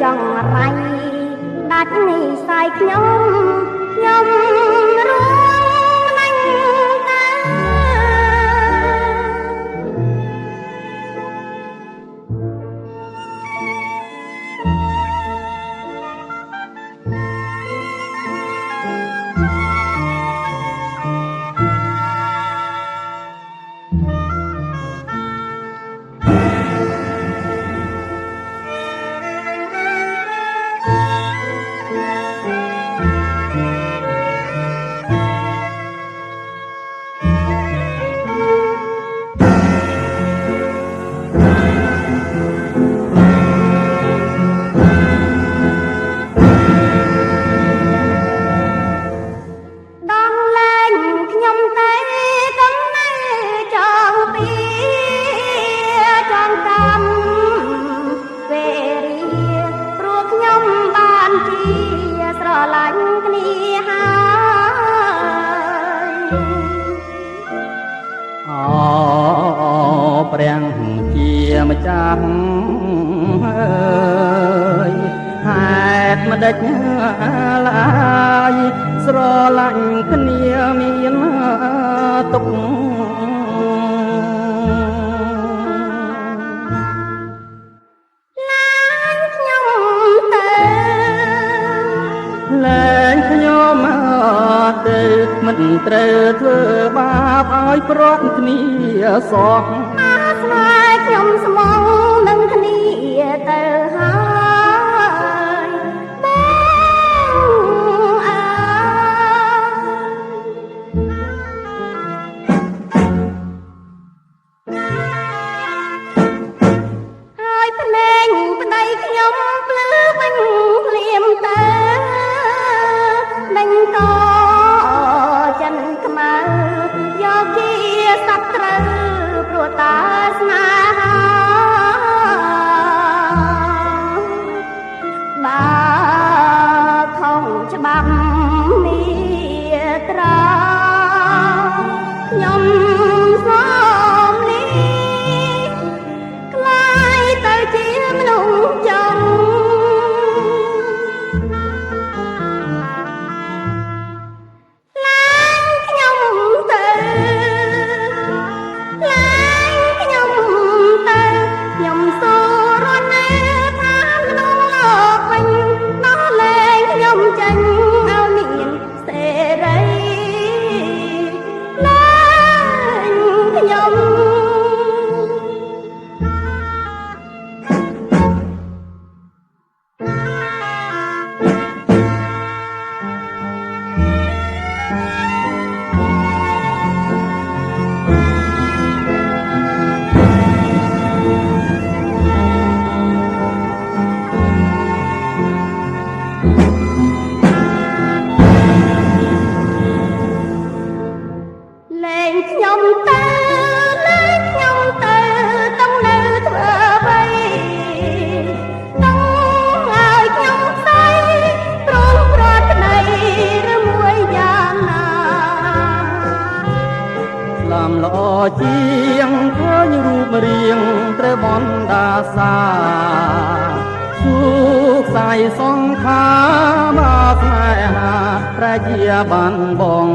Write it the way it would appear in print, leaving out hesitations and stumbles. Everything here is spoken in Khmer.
ចង់រៃដាច់និស័យខ្ញុំរួមណាញ់តា ព្រះជាម្ចាស់អើយហេតុម្ដេចឡើយស្រឡាញ់គ្នាមានទុក្ខលែងខ្ញុំទៅមិនត្រូវធ្វើបាបឲ្យប្រត់គ្នាសោះស្នេហ៍ខ្ញុំស្មងនឹងគ្នាទៅហើយបងអើហើយភ្នែកប្តីខ្ញុំភ្លឺវិញភ្លាមទៅដេញតចិនខ្មៅយកជាសត្វត្រូវព្រោះតាស្នេហាបើខុសច្បាប់មេត្រាខ្ញុំសូមលីក្លាយទៅជាមនុស្សចង់ល្អជាងឃើញរូបរាងត្រូវបណ្ដាសាសុខសាយសង្ខារមកស្នេហាប្រជាបានបង